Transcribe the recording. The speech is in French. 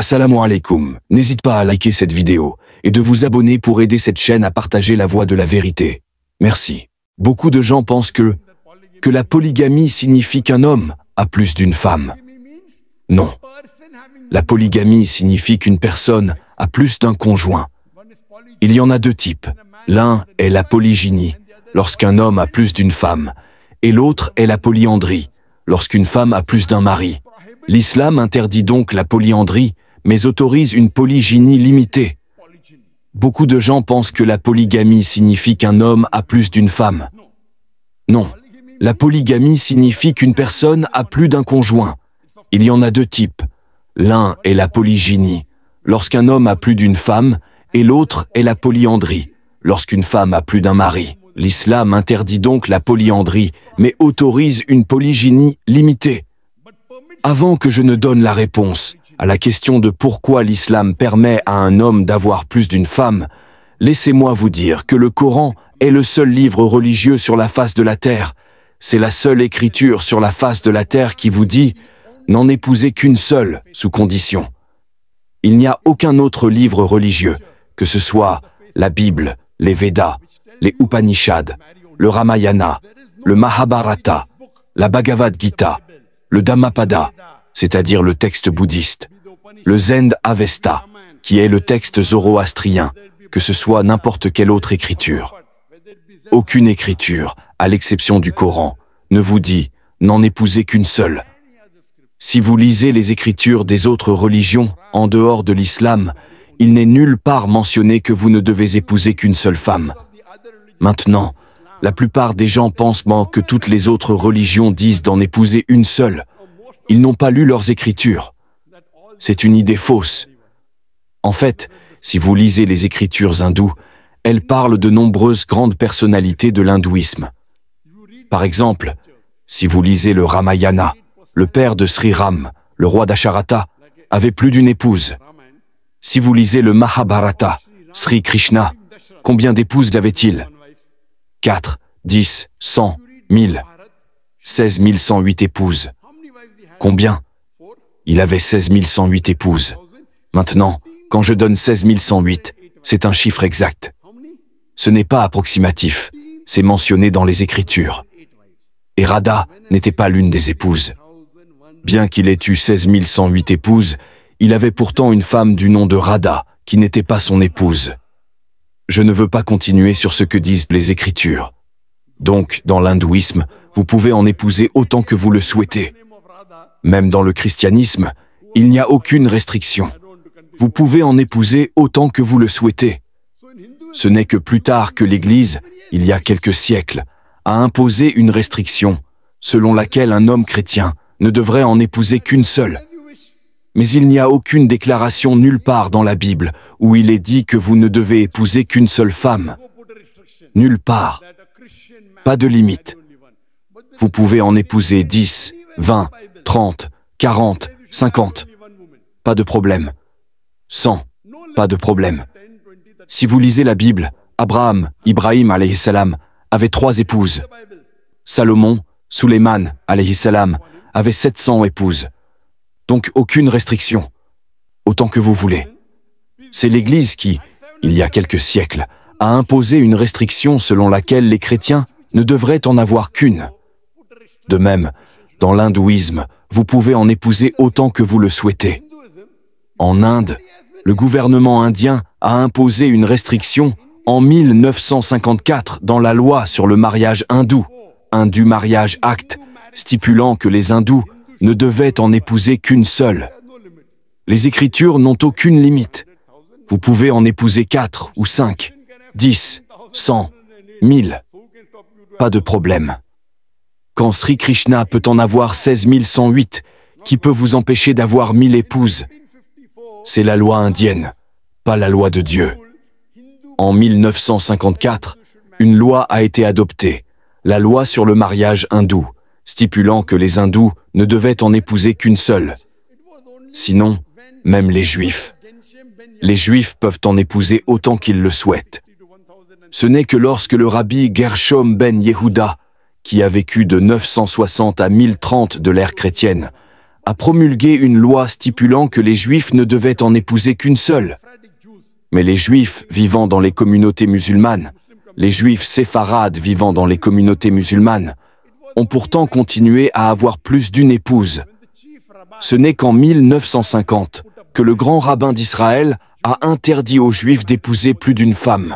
Assalamu alaikum. N'hésite pas à liker cette vidéo et de vous abonner pour aider cette chaîne à partager la voie de la vérité. Merci. Beaucoup de gens pensent que la polygamie signifie qu'un homme a plus d'une femme. Non. La polygamie signifie qu'une personne a plus d'un conjoint. Il y en a deux types. L'un est la polygynie, lorsqu'un homme a plus d'une femme, et l'autre est la polyandrie, lorsqu'une femme a plus d'un mari. L'islam interdit donc la polyandrie, mais autorise une polygynie limitée. Beaucoup de gens pensent que la polygamie signifie qu'un homme a plus d'une femme. Non. La polygamie signifie qu'une personne a plus d'un conjoint. Il y en a deux types. L'un est la polygynie, lorsqu'un homme a plus d'une femme, et l'autre est la polyandrie, lorsqu'une femme a plus d'un mari. L'islam interdit donc la polyandrie, mais autorise une polygynie limitée. Avant que je ne donne la réponse à la question de pourquoi l'islam permet à un homme d'avoir plus d'une femme, laissez-moi vous dire que le Coran est le seul livre religieux sur la face de la terre. C'est la seule écriture sur la face de la terre qui vous dit « n'en épousez qu'une seule, sous condition ». Il n'y a aucun autre livre religieux, que ce soit la Bible, les Védas, les Upanishads, le Ramayana, le Mahabharata, la Bhagavad Gita, le Dhammapada, c'est-à-dire le texte bouddhiste, le Zend Avesta, qui est le texte zoroastrien, que ce soit n'importe quelle autre écriture. Aucune écriture, à l'exception du Coran, ne vous dit « n'en épousez qu'une seule ». Si vous lisez les écritures des autres religions, en dehors de l'islam, il n'est nulle part mentionné que vous ne devez épouser qu'une seule femme. Maintenant, la plupart des gens pensent que toutes les autres religions disent d'en épouser une seule. Ils n'ont pas lu leurs écritures. C'est une idée fausse. En fait, si vous lisez les écritures hindoues, elles parlent de nombreuses grandes personnalités de l'hindouisme. Par exemple, si vous lisez le Ramayana, le père de Sri Ram, le roi d'Asharata, avait plus d'une épouse. Si vous lisez le Mahabharata, Sri Krishna, combien d'épouses avait-il? 4, 10, 100, 1000. 16 108 épouses. Combien? Il avait 16 108 épouses. Maintenant, quand je donne 16 108, c'est un chiffre exact. Ce n'est pas approximatif, c'est mentionné dans les Écritures. Et Radha n'était pas l'une des épouses. Bien qu'il ait eu 16 108 épouses, il avait pourtant une femme du nom de Radha, qui n'était pas son épouse. Je ne veux pas continuer sur ce que disent les Écritures. Donc, dans l'hindouisme, vous pouvez en épouser autant que vous le souhaitez. Même dans le christianisme, il n'y a aucune restriction. Vous pouvez en épouser autant que vous le souhaitez. Ce n'est que plus tard que l'Église, il y a quelques siècles, a imposé une restriction, selon laquelle un homme chrétien ne devrait en épouser qu'une seule. Mais il n'y a aucune déclaration nulle part dans la Bible où il est dit que vous ne devez épouser qu'une seule femme. Nulle part. Pas de limite. Vous pouvez en épouser 10, 20, 30, 40, 50. Pas de problème. 100. Pas de problème. Si vous lisez la Bible, Ibrahim alayhi salam, avait 3 épouses. Salomon, Sulayman alayhi salam, avait 700 épouses. Donc aucune restriction. Autant que vous voulez. C'est l'Église qui, il y a quelques siècles, a imposé une restriction selon laquelle les chrétiens ne devraient en avoir qu'une. De même, dans l'hindouisme, vous pouvez en épouser autant que vous le souhaitez. En Inde, le gouvernement indien a imposé une restriction en 1954 dans la loi sur le mariage hindou, Hindu Marriage Act, stipulant que les hindous ne devaient en épouser qu'une seule. Les Écritures n'ont aucune limite. Vous pouvez en épouser 4 ou 5, 10, 100, 1000. Pas de problème. Quand Sri Krishna peut en avoir 16 108, qui peut vous empêcher d'avoir 1000 épouses? C'est la loi indienne, pas la loi de Dieu. En 1954, une loi a été adoptée, la loi sur le mariage hindou, stipulant que les hindous ne devaient en épouser qu'une seule. Sinon, même les juifs. Les juifs peuvent en épouser autant qu'ils le souhaitent. Ce n'est que lorsque le rabbi Gershom ben Yehuda, qui a vécu de 960 à 1030 de l'ère chrétienne, a promulgué une loi stipulant que les Juifs ne devaient en épouser qu'une seule. Mais les Juifs vivant dans les communautés musulmanes, les Juifs séfarades vivant dans les communautés musulmanes, ont pourtant continué à avoir plus d'une épouse. Ce n'est qu'en 1950 que le grand rabbin d'Israël a interdit aux Juifs d'épouser plus d'une femme.